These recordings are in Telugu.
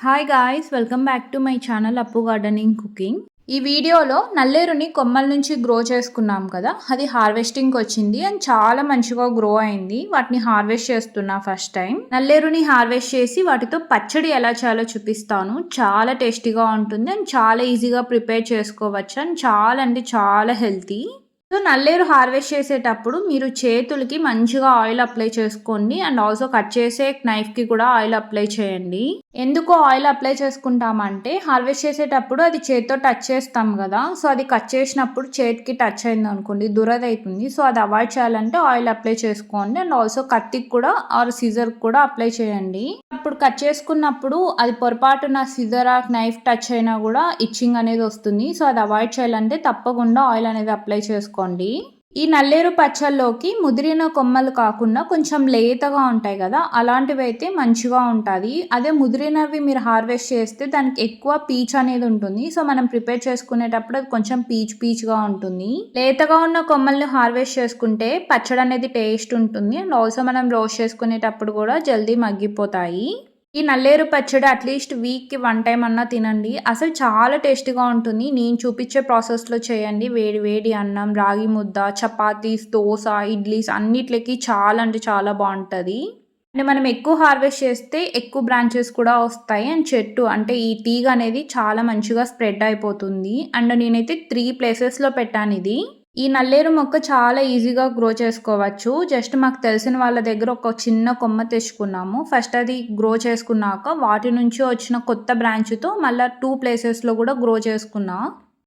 Hi guys, welcome back to my channel అప్పు గార్డెనింగ్ కుకింగ్. ఈ వీడియోలో నల్లేరుని కొమ్మల నుంచి గ్రో చేసుకున్నాం కదా, అది హార్వెస్టింగ్కి వచ్చింది అండ్ చాలా మంచిగా గ్రో అయింది. వాటిని హార్వెస్ట్ చేస్తున్నా ఫస్ట్ టైం. నల్లేరుని హార్వెస్ట్ చేసి వాటితో పచ్చడి ఎలా చేయాలో చూపిస్తాను. చాలా టేస్టీగా ఉంటుంది అండ్ చాలా ఈజీగా ప్రిపేర్ చేసుకోవచ్చు అండ్ చాలా అంటే చాలా హెల్తీ. సో నల్లేరు హార్వెస్ట్ చేసేటప్పుడు మీరు చేతులకి మంచిగా ఆయిల్ అప్లై చేసుకోండి అండ్ ఆల్సో కట్ చేసే నైఫ్కి కూడా ఆయిల్ అప్లై చేయండి. ఎందుకు ఆయిల్ అప్లై చేసుకుంటామంటే హార్వెస్ట్ చేసేటప్పుడు అది చేతితో టచ్ చేస్తాం కదా, సో అది కట్ చేసినప్పుడు చేతికి టచ్ అయింది అనుకోండి దురద అవుతుంది. సో అది అవాయిడ్ చేయాలంటే ఆయిల్ అప్లై చేసుకోండి అండ్ ఆల్సో కత్తికి కూడా ఆర్ సిజర్ కూడా అప్లై చేయండి. ఇప్పుడు కట్ చేసుకున్నప్పుడు అది పొరపాటున సిజర్ ఆర్ నైఫ్ టచ్ అయినా కూడా ఇచ్చింగ్ అనేది వస్తుంది. సో అది అవాయిడ్ చేయాలంటే తప్పకుండా ఆయిల్ అనేది అప్లై చేసుకోండి. ఈ నల్లేరు పచ్చళ్ళలోకి ముదిరిన కొమ్మలు కాకుండా కొంచెం లేతగా ఉంటాయి కదా, అలాంటివి అయితే మంచిగా ఉంటుంది. అదే ముదిరినవి మీరు హార్వెస్ట్ చేస్తే దానికి ఎక్కువ పీచ్ అనేది ఉంటుంది. సో మనం ప్రిపేర్ చేసుకునేటప్పుడు అది కొంచెం పీచ్గా ఉంటుంది. లేతగా ఉన్న కొమ్మల్ని హార్వెస్ట్ చేసుకుంటే పచ్చడి అనేది టేస్ట్ ఉంటుంది అండ్ ఆల్సో మనం రోస్ట్ చేసుకునేటప్పుడు కూడా జల్దీ మగ్గిపోతాయి. ఈ నల్లేరు పచ్చడి అట్లీస్ట్ వీక్కి 1 టైం అన్నా తినండి. అసలు చాలా టేస్టీగా ఉంటుంది. నేను చూపించే ప్రాసెస్లో చేయండి. వేడి వేడి అన్నం, రాగి ముద్ద, చపాతీస్, దోశ, ఇడ్లీస్ అన్నిట్లకి చాలా అంటే చాలా బాగుంటుంది. అంటే మనం ఎక్కువ హార్వెస్ట్ చేస్తే ఎక్కువ బ్రాంచెస్ కూడా వస్తాయి అండ్ చెట్టు అంటే ఈ తీగ అనేది చాలా మంచిగా స్ప్రెడ్ అయిపోతుంది. అండ్ నేనైతే 3 ప్లేసెస్లో పెట్టాను ఇది. ఈ నల్లేరు మొక్క చాలా ఈజీగా గ్రో చేసుకోవచ్చు. జస్ట్ మాకు తెలిసిన వాళ్ళ దగ్గర ఒక చిన్న కొమ్మ తెచ్చుకున్నాము. ఫస్ట్ అది గ్రో చేసుకున్నాక వాటి నుంచి వచ్చిన కొత్త బ్రాంచ్తో మళ్ళీ 2 ప్లేసెస్లో కూడా గ్రో చేసుకున్నా.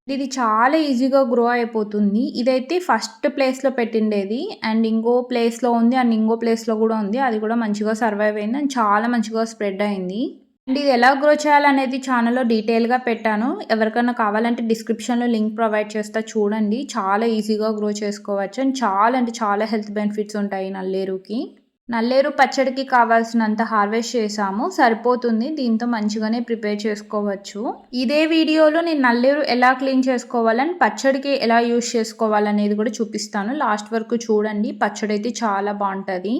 ఇది చాలా ఈజీగా గ్రో అయిపోతుంది. ఇదైతే ఫస్ట్ ప్లేస్లో పెట్టిండేది అండ్ ఇంకో ప్లేస్లో ఉంది అండ్ ఇంకో ప్లేస్లో కూడా ఉంది. అది కూడా మంచిగా సర్వైవ్ అయింది అండ్ చాలా మంచిగా స్ప్రెడ్ అయింది. అండ్ ఇది ఎలా గ్రో చేయాలనేది ఛానల్లో డీటెయిల్గా పెట్టాను. ఎవరికైనా కావాలంటే డిస్క్రిప్షన్లో లింక్ ప్రొవైడ్ చేస్తా, చూడండి. చాలా ఈజీగా గ్రో చేసుకోవచ్చు అండ్ చాలా అంటే చాలా హెల్త్ బెనిఫిట్స్ ఉంటాయి నల్లేరుకి. నల్లేరు పచ్చడికి కావాల్సినంత హార్వెస్ట్ చేసాము, సరిపోతుంది. దీంతో మంచిగానే ప్రిపేర్ చేసుకోవచ్చు. ఇదే వీడియోలో నేను నల్లేరు ఎలా క్లీన్ చేసుకోవాలని పచ్చడికి ఎలా యూజ్ చేసుకోవాలనేది కూడా చూపిస్తాను. లాస్ట్ వరకు చూడండి. పచ్చడి అయితే చాలా బాగుంటుంది.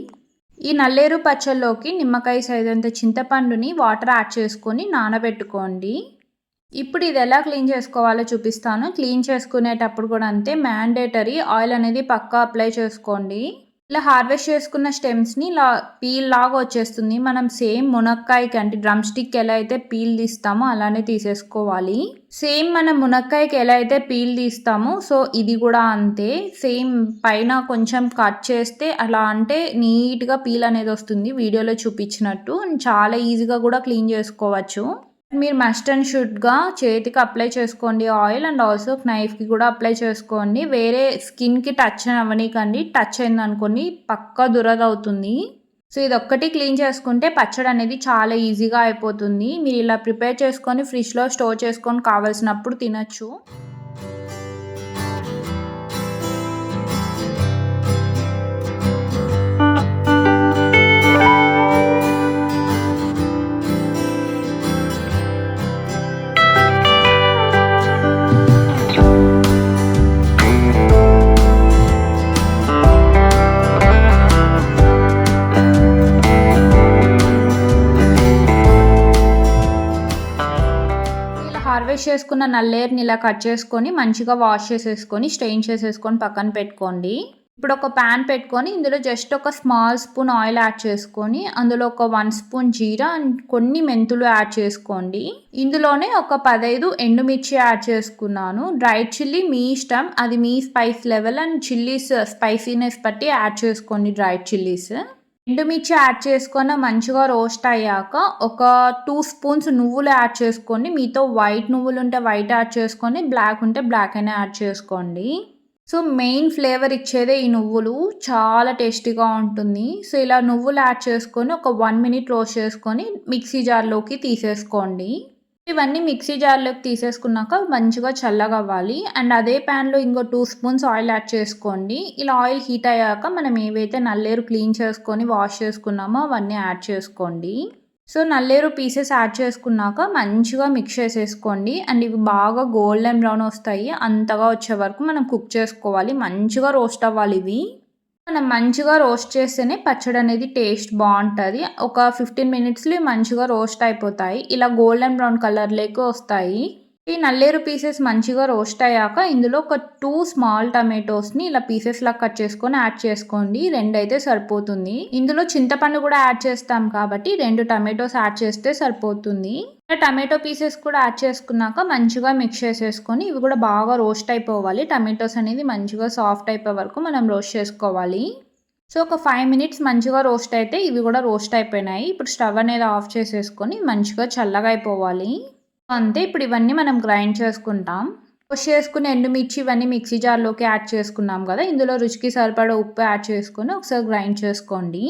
ఈ నల్లేరు పచ్చళ్ళలోకి నిమ్మకాయ సైజంత చింతపండుని వాటర్ యాడ్ చేసుకొని నానబెట్టుకోండి. ఇప్పుడు ఇది ఎలా క్లీన్ చేసుకోవాలో చూపిస్తాను. క్లీన్ చేసుకునేటప్పుడు కూడా అంతే, మ్యాండేటరీ ఆయిల్ అనేది పక్కా అప్లై చేసుకోండి. ఇలా హార్వెస్ట్ చేసుకున్న స్టెమ్స్ని ఇలా పీల్ లాగా వచ్చేస్తుంది. మనం సేమ్ మునక్కాయకి అంటే డ్రమ్ స్టిక్ ఎలా అయితే పీల్ తీస్తామో అలానే తీసేసుకోవాలి. సేమ్ మనం మునక్కాయకి ఎలా అయితే పీల్ తీస్తామో సో ఇది కూడా అంతే. సేమ్ పైన కొంచెం కట్ చేస్తే అలా అంటే నీట్గా పీల్ అనేది వస్తుంది వీడియోలో చూపించినట్టు. చాలా ఈజీగా కూడా క్లీన్ చేసుకోవచ్చు. మీరు మస్ట్ అండ్ షుడ్గా చేతికి అప్లై చేసుకోండి ఆయిల్ అండ్ ఆల్సో నైఫ్కి కూడా అప్లై చేసుకోండి. వేరే స్కిన్కి టచ్ అవ్వనీకండి. టచ్ అయింది అనుకోండి పక్కా దురద అవుతుంది. సో ఇది ఒక్కటి క్లీన్ చేసుకుంటే పచ్చడి అనేది చాలా ఈజీగా అయిపోతుంది. మీరు ఇలా ప్రిపేర్ చేసుకొని ఫ్రిడ్జ్లో స్టోర్ చేసుకొని కావాల్సినప్పుడు తినచ్చు. హార్వెస్ట్ చేసుకున్న నల్లేరుని ఇలా కట్ చేసుకొని మంచిగా వాష్ చేసేసుకొని స్ట్రెయిన్ చేసేసుకొని పక్కన పెట్టుకోండి. ఇప్పుడు ఒక ప్యాన్ పెట్టుకొని ఇందులో జస్ట్ ఒక స్మాల్ స్పూన్ ఆయిల్ యాడ్ చేసుకొని అందులో ఒక 1 స్పూన్ జీరా అండ్ కొన్ని మెంతులు యాడ్ చేసుకోండి. ఇందులోనే ఒక 15 ఎండుమిర్చి యాడ్ చేసుకున్నాను. డ్రై చిల్లీ మీ ఇష్టం, అది మీ spice level and chillies spiciness బట్టి యాడ్ చేసుకోండి డ్రై చిల్లీస్. ఎండుమిర్చి యాడ్ చేసుకొని మంచిగా రోస్ట్ అయ్యాక ఒక 2 స్పూన్స్ నువ్వులు యాడ్ చేసుకోండి. మీతో వైట్ నువ్వులు ఉంటే వైట్ యాడ్ చేసుకొని, బ్లాక్ ఉంటే బ్లాక్ అయినా యాడ్ చేసుకోండి. సో మెయిన్ ఫ్లేవర్ ఇచ్చేదే ఈ నువ్వులు, చాలా టేస్టీగా ఉంటుంది. సో ఇలా నువ్వులు యాడ్ చేసుకొని ఒక 1 మినిట్ రోస్ట్ చేసుకొని మిక్సీ జార్లోకి తీసేసుకోండి. ఇవన్నీ మిక్సీ జార్లోకి తీసేసుకున్నాక మంచిగా చల్లగా అవ్వాలి. అండ్ అదే ప్యాన్లో ఇంకో 2 స్పూన్స్ ఆయిల్ యాడ్ చేసుకోండి. ఇలా ఆయిల్ హీట్ అయ్యాక మనం ఏవైతే నల్లేరు క్లీన్ చేసుకొని వాష్ చేసుకున్నామో అవన్నీ యాడ్ చేసుకోండి. సో నల్లేరు పీసెస్ యాడ్ చేసుకున్నాక మంచిగా మిక్స్ చేసేసుకోండి. అండ్ ఇవి బాగా గోల్డెన్ బ్రౌన్ వస్తాయి, అంతగా వచ్చే వరకు మనం కుక్ చేసుకోవాలి. మంచిగా రోస్ట్ అవ్వాలి ఇవి. మనం మంచిగా రోస్ట్ చేస్తేనే పచ్చడి అనేది టేస్ట్ బాగుంటుంది. ఒక 15 మినిట్స్‌లో మంచిగా రోస్ట్ అయిపోతాయి. ఇలా గోల్డెన్ బ్రౌన్ కలర్‌లోకి వస్తాయి. ఈ నల్లేరు పీసెస్ మంచిగా రోస్ట్ అయ్యాక ఇందులో ఒక 2 స్మాల్ టమాటోస్‌ని ఇలా పీసెస్‌లా కట్ చేసుకొని యాడ్ చేసుకోండి. 2 అయితే సరిపోతుంది. ఇందులో చింతపండు కూడా యాడ్ చేస్తాం కాబట్టి 2 టమాటోస్ యాడ్ చేస్తే సరిపోతుంది. టమాటో పీసెస్ కూడా యాడ్ చేసుకున్నాక మంచిగా మిక్స్ చేసేసుకొని ఇవి కూడా బాగా రోస్ట్ అయిపోవాలి. టమాటోస్ అనేది మంచిగా సాఫ్ట్ అయిపోయే వరకు మనం రోస్ట్ చేసుకోవాలి. సో ఒక 5 మినిట్స్ మంచిగా రోస్ట్ అయితే ఇవి కూడా రోస్ట్ అయిపోయినాయి. ఇప్పుడు స్టవ్ అనేది ఆఫ్ చేసేసుకొని మంచిగా చల్లగా అయిపోవాలి. అంతే ఇప్పుడు ఇవన్నీ మనం గ్రైండ్ చేసుకుంటాం. రోస్ట్ చేసుకున్న ఎండుమిర్చి ఇవన్నీ మిక్సీ జార్లోకి యాడ్ చేసుకున్నాం కదా, ఇందులో రుచికి సరిపడా ఉప్పు యాడ్ చేసుకొని ఒకసారి గ్రైండ్ చేసుకోండి.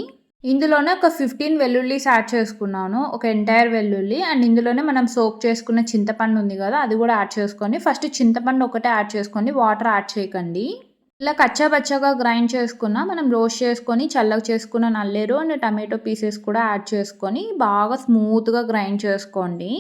ఇందులోనే ఒక 15 వెల్లుల్లీస్ యాడ్ చేసుకున్నాను, ఒక ఎంటైర్ వెల్లుల్లి. అండ్ ఇందులోనే మనం సోక్ చేసుకున్న చింతపండు ఉంది కదా, అది కూడా యాడ్ చేసుకొని ఫస్ట్ చింతపండు ఒకటే యాడ్ చేసుకోండి, వాటర్ యాడ్ చేయకండి. ఇలా కచ్చాపచ్చాగా గ్రైండ్ చేసుకున్న మనం రోస్ట్ చేసుకొని చల్లగా చేసుకున్న నల్లేరు అండ్ టమాటో పీసెస్ కూడా యాడ్ చేసుకొని బాగా స్మూత్గా గ్రైండ్ చేసుకోండి.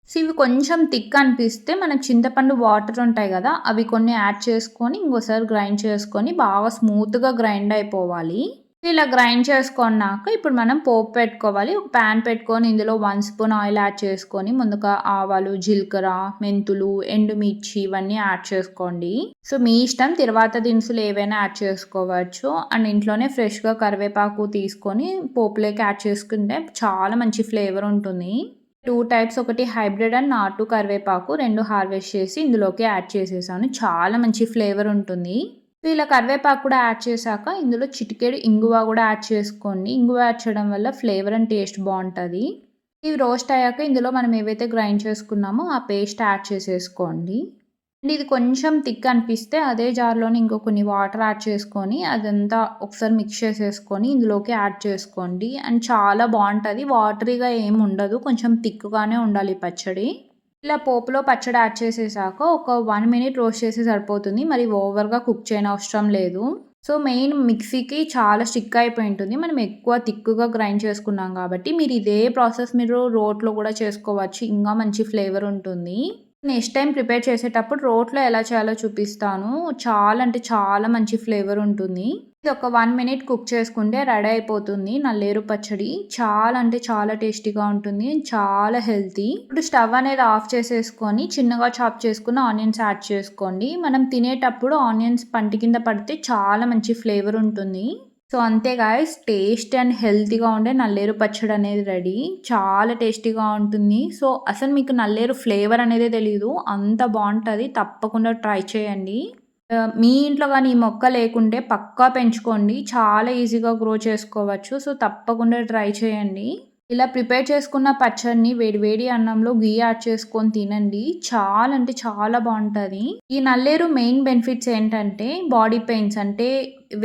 సో ఇవి కొంచెం థిక్ అనిపిస్తే మనం చింతపండు వాటర్ ఉంటాయి కదా, అవి కొన్ని యాడ్ చేసుకొని ఇంకోసారి గ్రైండ్ చేసుకొని బాగా స్మూత్గా గ్రైండ్ అయిపోవాలి. ఇలా గ్రైండ్ చేసుకున్నాక ఇప్పుడు మనం పోపు పెట్టుకోవాలి. ఒక ప్యాన్ పెట్టుకొని ఇందులో 1 స్పూన్ ఆయిల్ యాడ్ చేసుకొని ముందుగా ఆవాలు, జీలకర్ర, మెంతులు, ఎండుమిర్చి ఇవన్నీ యాడ్ చేసుకోండి. సో మీ ఇష్టం, తర్వాత దినుసులు ఏవైనా యాడ్ చేసుకోవచ్చు. అండ్ ఇంట్లోనే ఫ్రెష్గా కరివేపాకు తీసుకొని పోపులోకి యాడ్ చేసుకుంటే చాలా మంచి ఫ్లేవర్ ఉంటుంది. 2 టైప్స్, ఒకటి హైబ్రిడ్ అండ్ నాటు కరివేపాకు 2 హార్వెస్ట్ చేసి ఇందులోకి యాడ్ చేసేసాను. చాలా మంచి ఫ్లేవర్ ఉంటుంది. ఇలా కరివేపాకు కూడా యాడ్ చేశాక ఇందులో చిటికెడు ఇంగువ కూడా యాడ్ చేసుకోండి. ఇంగువ యాడ్ చేయడం వల్ల ఫ్లేవర్ అండ్ టేస్ట్ బాగుంటుంది. ఇవి రోస్ట్ అయ్యాక ఇందులో మనం ఏవైతే గ్రైండ్ చేసుకున్నామో ఆ పేస్ట్ యాడ్ చేసేసుకోండి. అండ్ ఇది కొంచెం థిక్ అనిపిస్తే అదే జార్లోని ఇంకో కొన్ని వాటర్ యాడ్ చేసుకొని అదంతా ఒకసారి మిక్స్ చేసేసుకొని ఇందులోకి యాడ్ చేసుకోండి. అండ్ చాలా బాగుంటుంది, వాటరీగా ఏమి ఉండదు, కొంచెం థిక్గానే ఉండాలి పచ్చడి. ఇలా పోపులో పచ్చడి యాడ్ చేసేసాక ఒక 1 మినిట్ రోస్ట్ చేసి సరిపోతుంది, మరి ఓవర్గా కుక్ చేయని అవసరం లేదు. సో మెయిన్ మిక్సీకి చాలా స్టిక్ అయిపోయి ఉంటుంది, మనం ఎక్కువ థిక్గా గ్రైండ్ చేసుకున్నాం కాబట్టి. మీరు ఇదే ప్రాసెస్ మీరు రోట్లో కూడా చేసుకోవచ్చు, ఇంకా మంచి ఫ్లేవర్ ఉంటుంది. నెక్స్ట్ టైం ప్రిపేర్ చేసేటప్పుడు రోట్లో ఎలా చేయాలో చూపిస్తాను. చాలా అంటే చాలా మంచి ఫ్లేవర్ ఉంటుంది. ఇది ఒక 1 మినిట్ కుక్ చేసుకుంటే రెడీ అయిపోతుంది నల్లేరు పచ్చడి. చాలా అంటే చాలా టేస్టీగా ఉంటుంది, చాలా హెల్తీ. ఇప్పుడు స్టవ్ అనేది ఆఫ్ చేసేసుకొని చిన్నగా చాప్ చేసుకున్న ఆనియన్స్ యాడ్ చేసుకోండి. మనం తినేటప్పుడు ఆనియన్స్ పంటి కింద పడితే చాలా మంచి ఫ్లేవర్ ఉంటుంది. సో అంతే గాయ్స్, టేస్ట్ అండ్ హెల్తీగా ఉండే నల్లేరు పచ్చడి అనేది రెడీ. చాలా టేస్టీగా ఉంటుంది. సో అసలు మీకు నల్లేరు ఫ్లేవర్ అనేది తెలీదు, అంత బాగుంటుంది. తప్పకుండా ట్రై చేయండి. మీ ఇంట్లో కానీ ఈ మొక్క లేకుంటే పక్కా పెంచుకోండి, చాలా ఈజీగా గ్రో చేసుకోవచ్చు. సో తప్పకుండా ట్రై చేయండి. ఇలా ప్రిపేర్ చేసుకున్న పచ్చడిని వేడి అన్నంలో గీ యాడ్ చేసుకొని తినండి, చాలా అంటే చాలా బాగుంటుంది. ఈ నల్లేరు మెయిన్ బెనిఫిట్స్ ఏంటంటే బాడీ పెయిన్స్, అంటే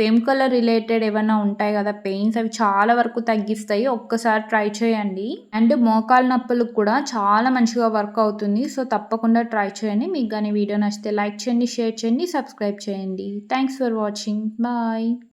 వెంకల రిలేటెడ్ ఏమైనా ఉంటాయి కదా పెయిన్స్, అవి చాలా వరకు తగ్గిస్తాయి. ఒక్కసారి ట్రై చేయండి. అండ్ మోకాలు నొప్పులకు కూడా చాలా మంచిగా వర్క్ అవుతుంది. సో తప్పకుండా ట్రై చేయండి. మీకు కానీ వీడియో నచ్చితే లైక్ చేయండి, షేర్ చేయండి, సబ్స్క్రైబ్ చేయండి. Thanks for watching. బాయ్.